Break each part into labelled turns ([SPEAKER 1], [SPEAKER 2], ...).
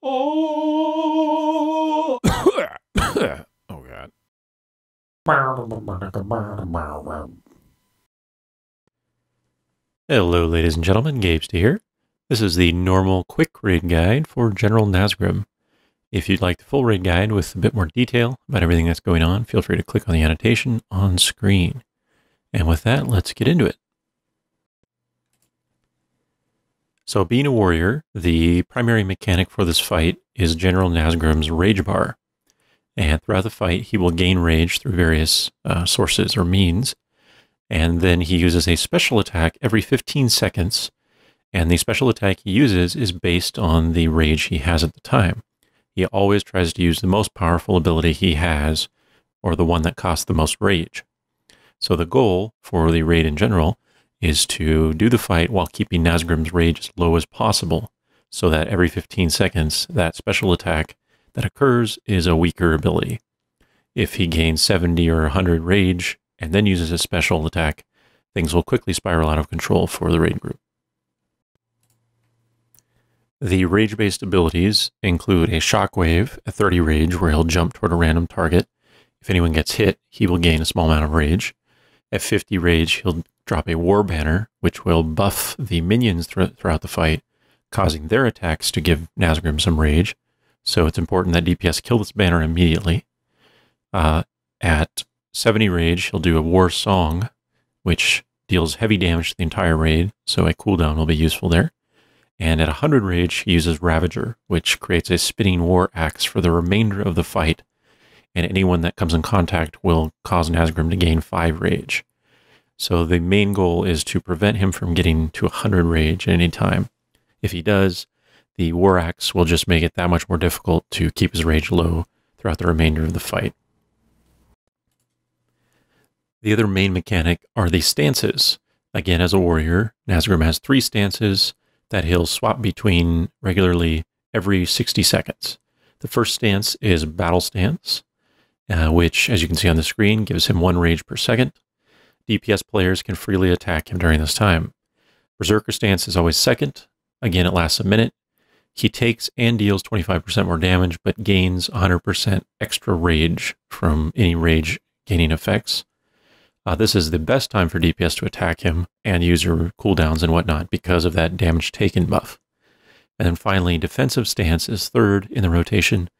[SPEAKER 1] Oh, oh God. Hello, ladies and gentlemen, Gabes here. This is the normal quick raid guide for General Nazgrim. If you'd like the full raid guide with a bit more detail about everything that's going on, feel free to click on the annotation on screen. And with that, let's get into it. So being a warrior, the primary mechanic for this fight is General Nazgrim's Rage Bar. And throughout the fight, he will gain rage through various sources or means. And then he uses a special attack every 15 seconds. And the special attack he uses is based on the rage he has at the time. He always tries to use the most powerful ability he has, or the one that costs the most rage. So the goal for the raid in general is to do the fight while keeping Nazgrim's rage as low as possible, so that every 15 seconds, that special attack that occurs is a weaker ability. If he gains 70 or 100 rage and then uses a special attack, things will quickly spiral out of control for the raid group. The rage-based abilities include a shockwave at 30 rage, where he'll jump toward a random target. If anyone gets hit, he will gain a small amount of rage. At 50 rage, he'll drop a war banner, which will buff the minions throughout the fight, causing their attacks to give Nazgrim some rage. So it's important that DPS kill this banner immediately. At 70 rage, he'll do a war song, which deals heavy damage to the entire raid, so a cooldown will be useful there. And at 100 rage, he uses Ravager, which creates a spinning war axe for the remainder of the fight, and anyone that comes in contact will cause Nazgrim to gain 5 rage. So the main goal is to prevent him from getting to 100 rage at any time. If he does, the war axe will just make it that much more difficult to keep his rage low throughout the remainder of the fight. The other main mechanic are the stances. Again, as a warrior, Nazgrim has 3 stances that he'll swap between regularly every 60 seconds. The first stance is Battle Stance, which, as you can see on the screen, gives him 1 rage per second. DPS players can freely attack him during this time. Berserker Stance is always second. Again, it lasts a minute. He takes and deals 25% more damage, but gains 100% extra rage from any rage gaining effects. This is the best time for DPS to attack him and use your cooldowns and whatnot because of that damage taken buff. And then finally, Defensive Stance is third in the rotation.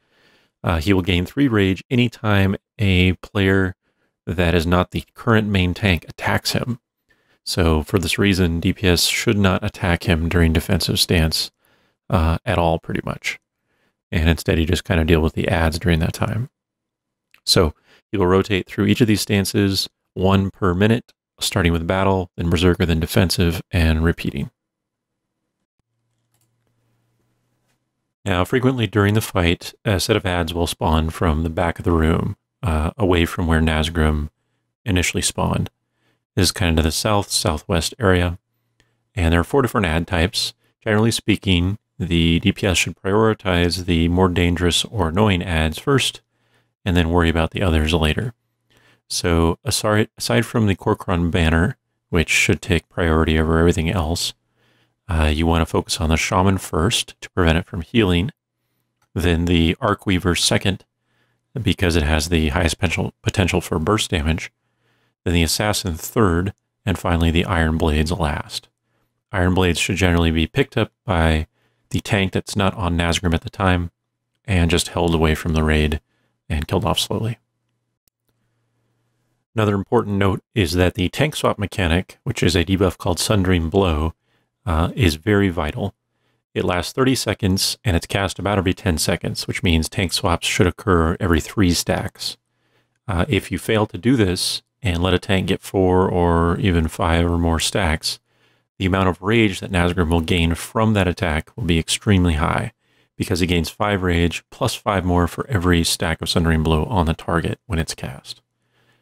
[SPEAKER 1] He will gain 3 rage anytime a player that is not the current main tank attacks him. So for this reason, DPS should not attack him during Defensive Stance at all, pretty much. And instead, you just kind of deal with the adds during that time. So he will rotate through each of these stances, 1 per minute, starting with battle, then berserker, then defensive, and repeating. Now, frequently during the fight, a set of adds will spawn from the back of the room, away from where Nazgrim initially spawned. This is kind of the southwest area, and there are 4 different add types. Generally speaking, the DPS should prioritize the more dangerous or annoying adds first, and then worry about the others later. So aside from the Korkron banner, which should take priority over everything else, you want to focus on the Shaman first to prevent it from healing, then the Arcweaver second, because it has the highest potential for burst damage, then the Assassin third, and finally the Iron Blades last. Iron Blades should generally be picked up by the tank that's not on Nazgrim at the time, and just held away from the raid and killed off slowly. Another important note is that the tank swap mechanic, which is a debuff called Sundering Blow, is very vital. It lasts 30 seconds, and it's cast about every 10 seconds, which means tank swaps should occur every 3 stacks. If you fail to do this, and let a tank get 4 or even 5 or more stacks, the amount of rage that Nazgrim will gain from that attack will be extremely high, because he gains 5 rage plus 5 more for every stack of Sundering Blow on the target when it's cast.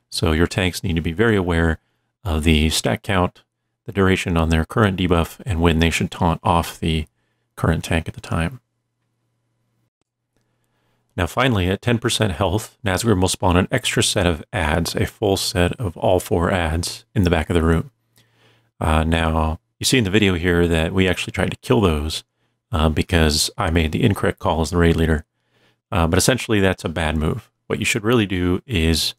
[SPEAKER 1] So your tanks need to be very aware of the stack count, the duration on their current debuff, and when they should taunt off the current tank at the time. Now finally, at 10% health, Nazgrim will spawn an extra set of adds, a full set of all 4 adds in the back of the room. Now, you see in the video here that we actually tried to kill those, because I made the incorrect call as the raid leader. But essentially, that's a bad move. What you should really do is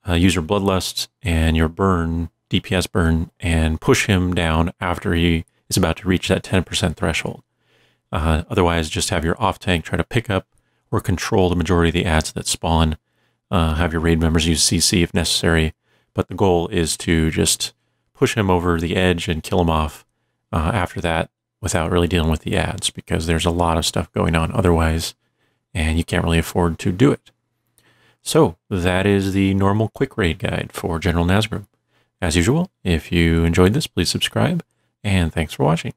[SPEAKER 1] use your Bloodlust and your burn, DPS burn, and push him down after he is about to reach that 10% threshold. Otherwise, just have your off tank try to pick up or control the majority of the ads that spawn. Have your raid members use CC if necessary. But the goal is to just push him over the edge and kill him off after that without really dealing with the ads, because there's a lot of stuff going on otherwise, and you can't really afford to do it. So that is the normal quick raid guide for General Nazgrim. As usual, if you enjoyed this, please subscribe, and thanks for watching.